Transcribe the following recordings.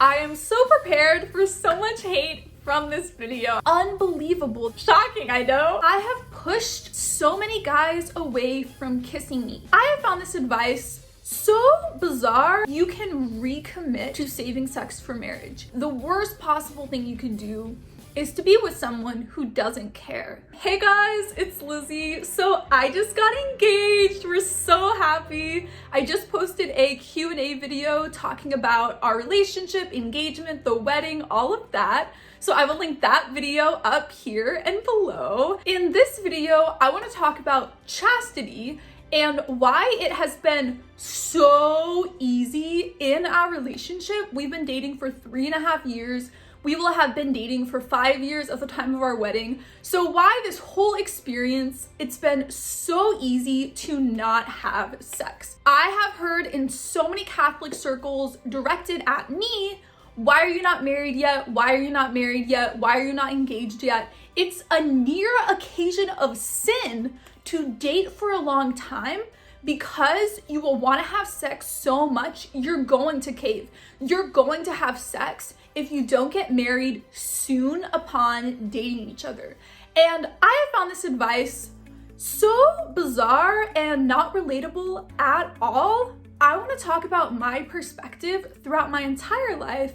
I am so prepared for so much hate from this video. Unbelievable. Shocking, I know. I have pushed so many guys away from kissing me. I have found this advice so bizarre. You can recommit to saving sex for marriage. The worst possible thing you can do is to be with someone who doesn't care. Hey guys, it's Lizzie. So I just got engaged. We're so happy. I just posted a Q&A video talking about our relationship, engagement, the wedding, all of that. So I will link that video up here and below. In this video, I want to talk about chastity and why it has been so easy in our relationship. We've been dating for 3.5 years. We will have been dating for 5 years at the time of our wedding. So why this whole experience, it's been so easy to not have sex. I have heard in so many Catholic circles directed at me, why are you not married yet? Why are you not married yet? Why are you not engaged yet? It's a near occasion of sin to date for a long time because you will want to have sex so much, you're going to cave. You're going to have sex if you don't get married soon upon dating each other. And I have found this advice so bizarre and not relatable at all. I want to talk about my perspective throughout my entire life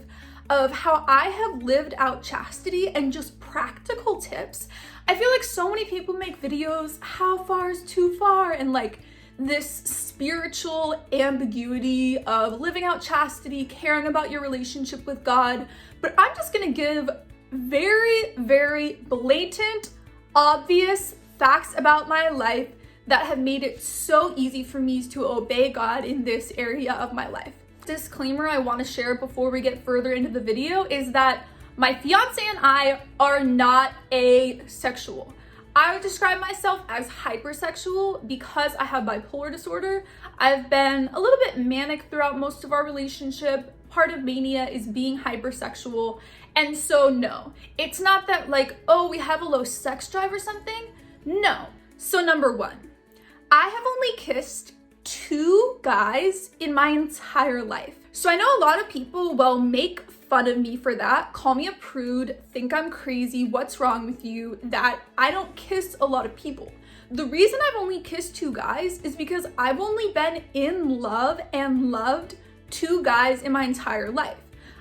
of how I have lived out chastity and just practical tips. I feel like so many people make videos, how far is too far? And like this spiritual ambiguity of living out chastity, caring about your relationship with God. But I'm just gonna give very, very blatant, obvious facts about my life that have made it so easy for me to obey God in this area of my life. Disclaimer I want to share before we get further into the video is that my fiance and I are not asexual. I would describe myself as hypersexual because I have bipolar disorder. I've been a little bit manic throughout most of our relationship. Part of mania is being hypersexual. And so no, it's not that like, oh, we have a low sex drive or something. No. So number one, I have only kissed 2 guys in my entire life. So I know a lot of people will make fun of me for that, call me a prude, think I'm crazy, what's wrong with you, that I don't kiss a lot of people. The reason I've only kissed 2 guys is because I've only been in love and loved 2 guys in my entire life.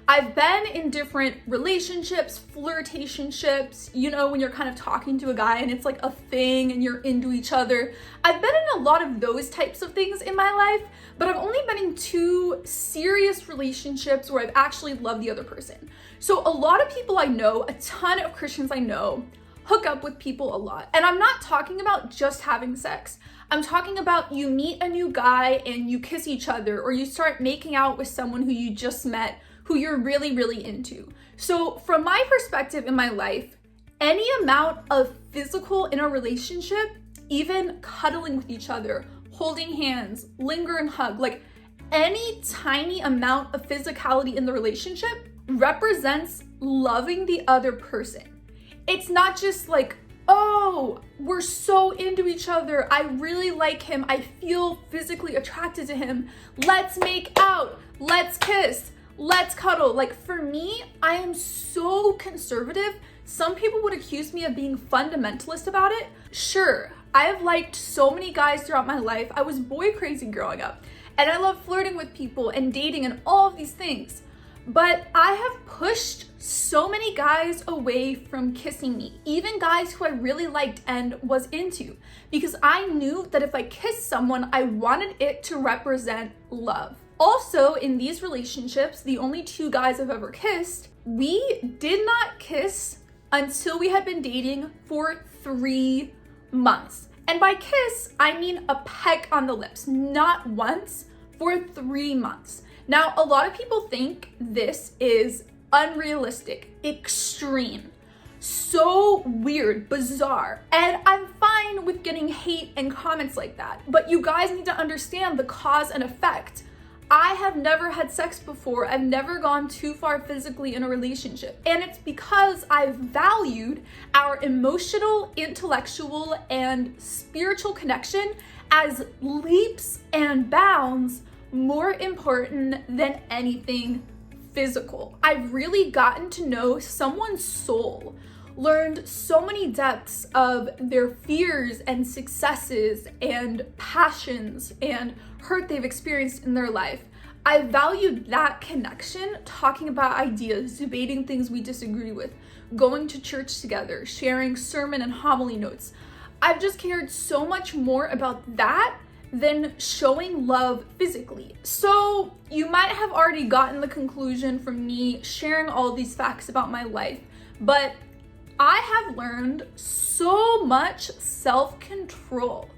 I've been in different relationships, flirtationships, you know, when you're kind of talking to a guy and it's like a thing and you're into each other. I've been in a lot of those types of things in my life, but I've only been in 2 serious relationships where I've actually loved the other person. So a lot of people I know, a ton of Christians I know, hook up with people a lot. And I'm not talking about just having sex. I'm talking about you meet a new guy and you kiss each other, or you start making out with someone who you just met, who you're really, really into. So from my perspective in my life, any amount of physical in a relationship, even cuddling with each other, holding hands, linger and hug, like any tiny amount of physicality in the relationship represents loving the other person. It's not just like, oh, we're so into each other, I really like him, I feel physically attracted to him, let's make out, let's kiss, let's cuddle. Like for me, I am so conservative. Some people would accuse me of being fundamentalist about it. Sure, I have liked so many guys throughout my life. I was boy crazy growing up and I love flirting with people and dating and all of these things. But I have pushed so many guys away from kissing me, even guys who I really liked and was into, because I knew that if I kissed someone, I wanted it to represent love. Also, in these relationships, the only 2 guys I've ever kissed, we did not kiss until we had been dating for 3 months. And by kiss, I mean a peck on the lips, not once, for 3 months. Now, a lot of people think this is unrealistic, extreme, so weird, bizarre, and I'm fine with getting hate and comments like that. But you guys need to understand the cause and effect. I have never had sex before. I've never gone too far physically in a relationship. And it's because I've valued our emotional, intellectual, and spiritual connection as leaps and bounds more important than anything physical. I've really gotten to know someone's soul, learned so many depths of their fears and successes and passions and hurt they've experienced in their life. I valued that connection, talking about ideas, debating things we disagree with, going to church together, sharing sermon and homily notes. I've just cared so much more about that than showing love physically. So you might have already gotten the conclusion from me sharing all these facts about my life, but I have learned so much self-control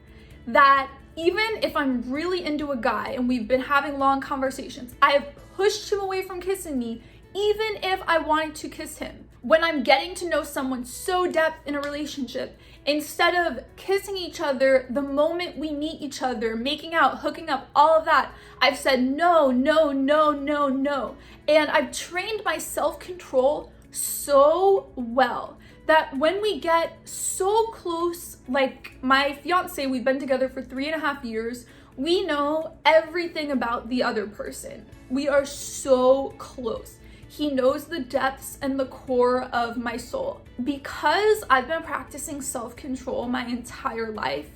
that even if I'm really into a guy and we've been having long conversations, I have pushed him away from kissing me, even if I wanted to kiss him. When I'm getting to know someone so depth in a relationship, instead of kissing each other the moment we meet each other, making out, hooking up, all of that, I've said no, no, no, no, no. And I've trained my self-control so well that when we get so close, like my fiance, we've been together for 3.5 years, we know everything about the other person. We are so close. He knows the depths and the core of my soul. Because I've been practicing self-control my entire life,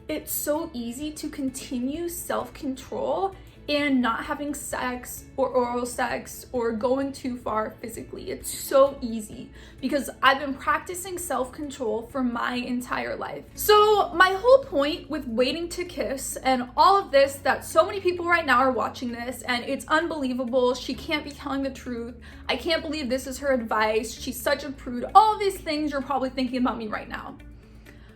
it's so easy to continue self-control and not having sex or oral sex or going too far physically. It's so easy because I've been practicing self-control for my entire life. So my whole point with waiting to kiss and all of this, that so many people right now are watching this and it's unbelievable, she can't be telling the truth, I can't believe this is her advice, she's such a prude, all of these things you're probably thinking about me right now.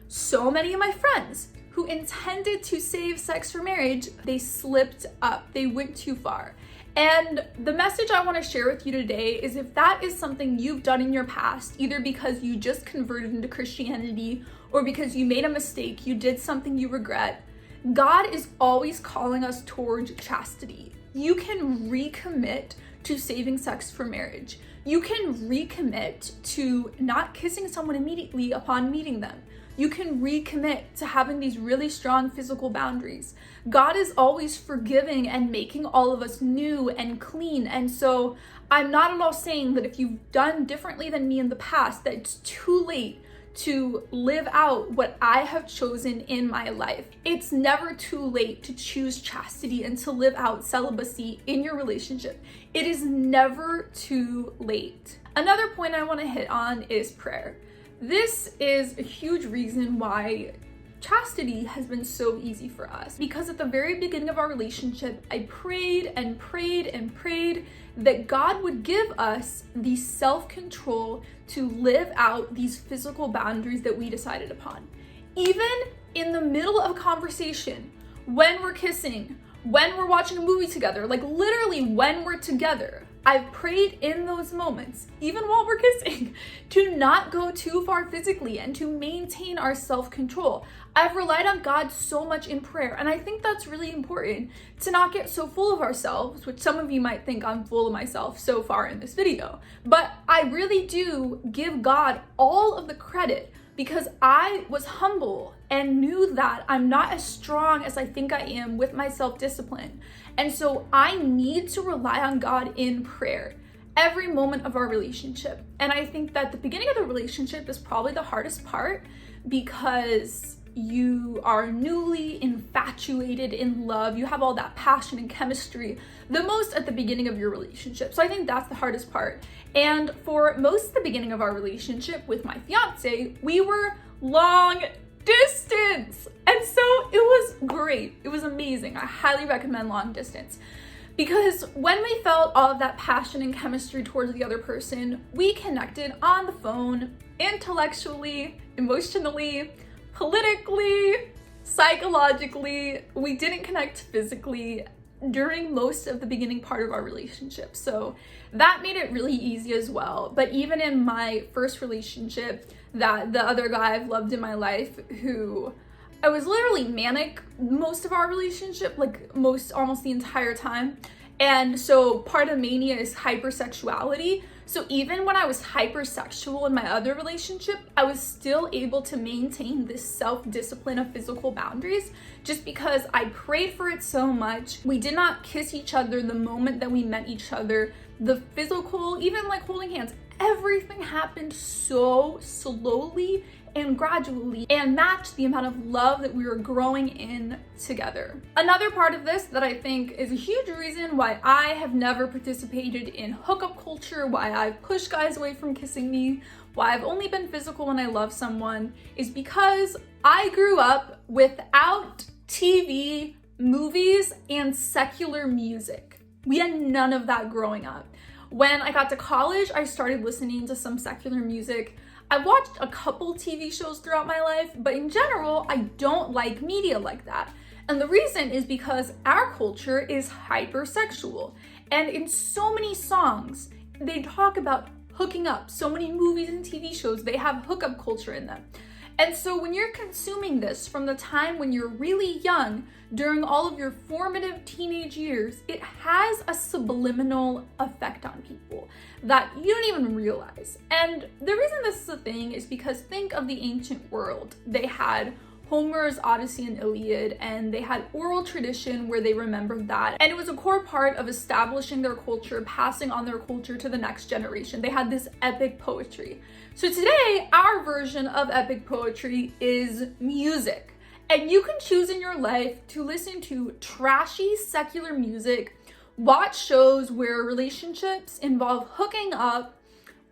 So many of my friends who intended to save sex for marriage, they slipped up, they went too far. And the message I want to share with you today is if that is something you've done in your past, either because you just converted into Christianity or because you made a mistake, you did something you regret, God is always calling us towards chastity. You can recommit to saving sex for marriage. You can recommit to not kissing someone immediately upon meeting them. You can recommit to having these really strong physical boundaries. God is always forgiving and making all of us new and clean. And so I'm not at all saying that if you've done differently than me in the past, that it's too late to live out what I have chosen in my life. It's never too late to choose chastity and to live out celibacy in your relationship. It is never too late. Another point I want to hit on is prayer. This is a huge reason why chastity has been so easy for us, because at the very beginning of our relationship, I prayed and prayed and prayed that God would give us the self-control to live out these physical boundaries that we decided upon. Even in the middle of a conversation, when we're kissing, when we're watching a movie together, like literally when we're together, I've prayed in those moments, even while we're kissing, to not go too far physically and to maintain our self-control. I've relied on God so much in prayer, and I think that's really important to not get so full of ourselves, which some of you might think I'm full of myself so far in this video. But I really do give God all of the credit because I was humble and knew that I'm not as strong as I think I am with my self-discipline. And so I need to rely on God in prayer every moment of our relationship. And I think that the beginning of the relationship is probably the hardest part because you are newly infatuated in love. You have all that passion and chemistry the most at the beginning of your relationship. So I think that's the hardest part. And for most of the beginning of our relationship with my fiance, we were long distance. And so it was great. It was amazing. I highly recommend long distance. Because when we felt all of that passion and chemistry towards the other person, we connected on the phone, intellectually, emotionally, politically, psychologically. We didn't connect physically during most of the beginning part of our relationship. So that made it really easy as well. But even in my first relationship, that the other guy I've loved in my life, who I was literally manic most of our relationship, like almost the entire time. And so part of mania is hypersexuality. So even when I was hypersexual in my other relationship, I was still able to maintain this self-discipline of physical boundaries just because I prayed for it so much. We did not kiss each other the moment that we met each other the physical, even like holding hands, everything happened so slowly and gradually and matched the amount of love that we were growing in together. Another part of this that I think is a huge reason why I have never participated in hookup culture, why I've pushed guys away from kissing me, why I've only been physical when I love someone, is because I grew up without TV, movies, and secular music. We had none of that growing up. When I got to college, I started listening to some secular music. I've watched a couple TV shows throughout my life, but in general, I don't like media like that. And the reason is because our culture is hypersexual. And in so many songs, they talk about hooking up. So many movies and TV shows, they have hookup culture in them. And so when you're consuming this from the time when you're really young, during all of your formative teenage years, it has a subliminal effect on people that you don't even realize. And the reason this is a thing is because think of the ancient world. They had Homer's Odyssey and Iliad, and they had oral tradition where they remembered that. And it was a core part of establishing their culture, passing on their culture to the next generation. They had this epic poetry. So today, our version of epic poetry is music. And you can choose in your life to listen to trashy secular music, watch shows where relationships involve hooking up,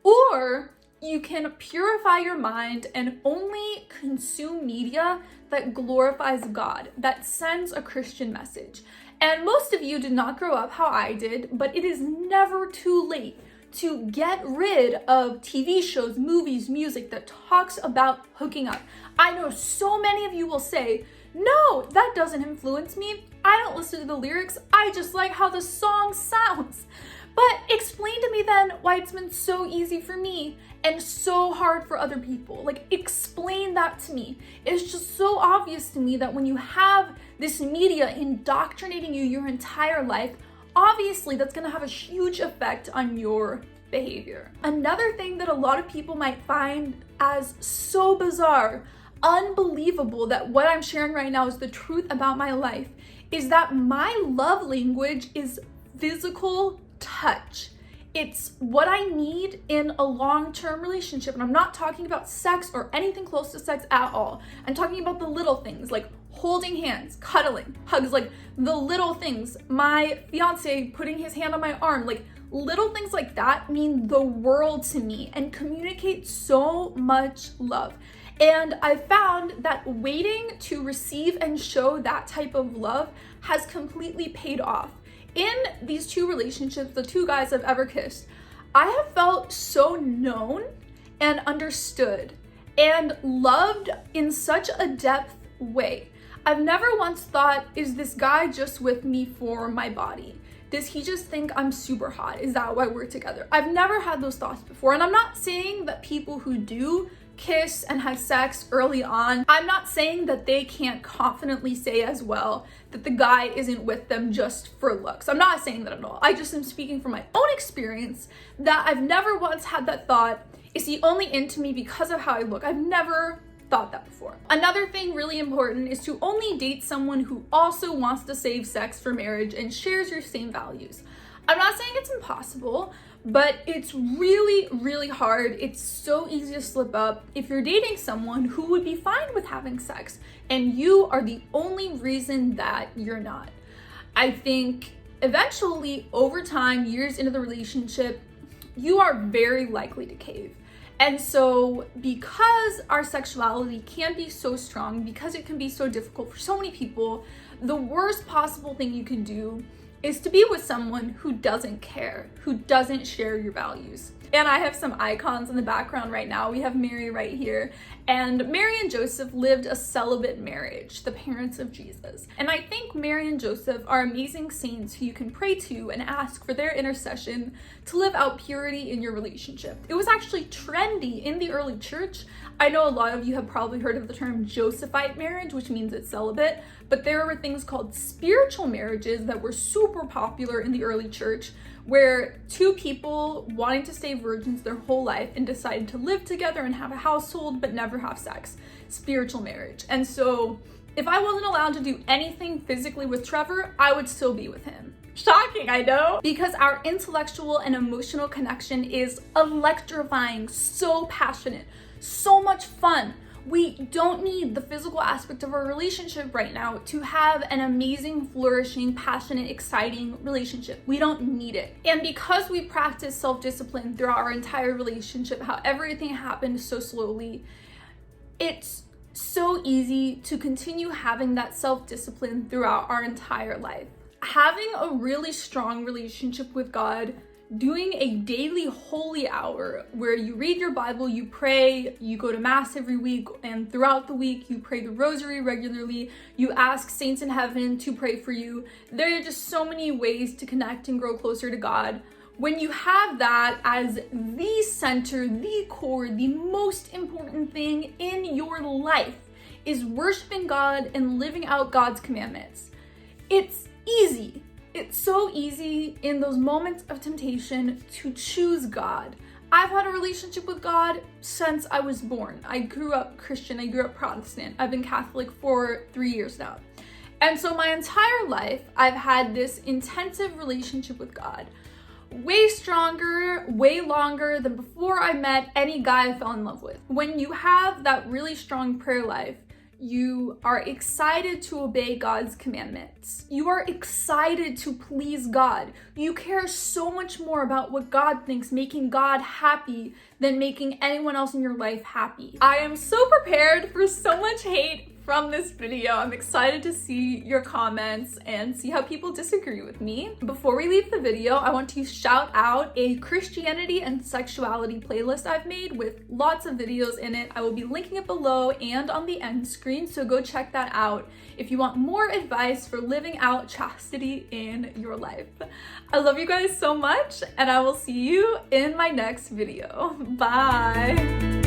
or you can purify your mind and only consume media that glorifies God, that sends a Christian message. And most of you did not grow up how I did, but it is never too late to get rid of TV shows, movies, music that talks about hooking up. I know so many of you will say, no, that doesn't influence me. I don't listen to the lyrics. I just like how the song sounds. But explain to me then why it's been so easy for me and so hard for other people. Like, explain that to me. It's just so obvious to me that when you have this media indoctrinating you your entire life, obviously that's gonna have a huge effect on your behavior. Another thing that a lot of people might find as so bizarre, unbelievable that what I'm sharing right now is the truth about my life, is that my love language is physical touch. It's what I need in a long-term relationship. And I'm not talking about sex or anything close to sex at all. I'm talking about the little things like holding hands, cuddling, hugs, like the little things. My fiance putting his hand on my arm, like little things like that mean the world to me and communicate so much love. And I found that waiting to receive and show that type of love has completely paid off. In these two relationships, the two guys I've ever kissed, I have felt so known and understood and loved in such a depth way. I've never once thought, is this guy just with me for my body? Does he just think I'm super hot? Is that why we're together? I've never had those thoughts before. And I'm not saying that people who do kiss and have sex early on, I'm not saying that they can't confidently say as well that the guy isn't with them just for looks. I'm not saying that at all. I just am speaking from my own experience that I've never once had that thought, is he only into me because of how I look? I've never thought that before. Another thing really important is to only date someone who also wants to save sex for marriage and shares your same values. I'm not saying it's impossible, but it's really, really hard. It's so easy to slip up if you're dating someone who would be fine with having sex and you are the only reason that you're not. I think eventually, over time, years into the relationship, you are very likely to cave. And so because our sexuality can be so strong, because it can be so difficult for so many people, the worst possible thing you can do is to be with someone who doesn't care, who doesn't share your values. And I have some icons in the background right now. We have Mary right here. And Mary and Joseph lived a celibate marriage, the parents of Jesus. And I think Mary and Joseph are amazing saints who you can pray to and ask for their intercession to live out purity in your relationship. It was actually trendy in the early church. I know a lot of you have probably heard of the term Josephite marriage, which means it's celibate, but there were things called spiritual marriages that were super popular in the early church, where two people wanting to stay virgins their whole life and decided to live together and have a household but never have sex. Spiritual marriage. And so if I wasn't allowed to do anything physically with Trevor, I would still be with him. Shocking, I know. Because our intellectual and emotional connection is electrifying, so passionate, so much fun. We don't need the physical aspect of our relationship right now to have an amazing, flourishing, passionate, exciting relationship. We don't need it. And because we practice self-discipline throughout our entire relationship, how everything happened so slowly, it's so easy to continue having that self-discipline throughout our entire life. Having a really strong relationship with God, doing a daily holy hour where you read your Bible, you pray, you go to mass every week, and throughout the week you pray the rosary regularly, you ask saints in heaven to pray for you. There are just so many ways to connect and grow closer to God. When you have that as the center, the core, the most important thing in your life is worshiping God and living out God's commandments. It's easy. It's so easy in those moments of temptation to choose God. I've had a relationship with God since I was born. I grew up Christian, I grew up Protestant. I've been Catholic for 3 years now. And so my entire life, I've had this intensive relationship with God. Way stronger, way longer than before I met any guy I fell in love with. When you have that really strong prayer life, you are excited to obey God's commandments. You are excited to please God. You care so much more about what God thinks, making God happy, than making anyone else in your life happy. I am so prepared for so much hate from this video. I'm excited to see your comments and see how people disagree with me. Before we leave the video, I want to shout out a Christianity and sexuality playlist I've made with lots of videos in it. I will be linking it below and on the end screen, so go check that out if you want more advice for living out chastity in your life. I love you guys so much, and I will see you in my next video. Bye.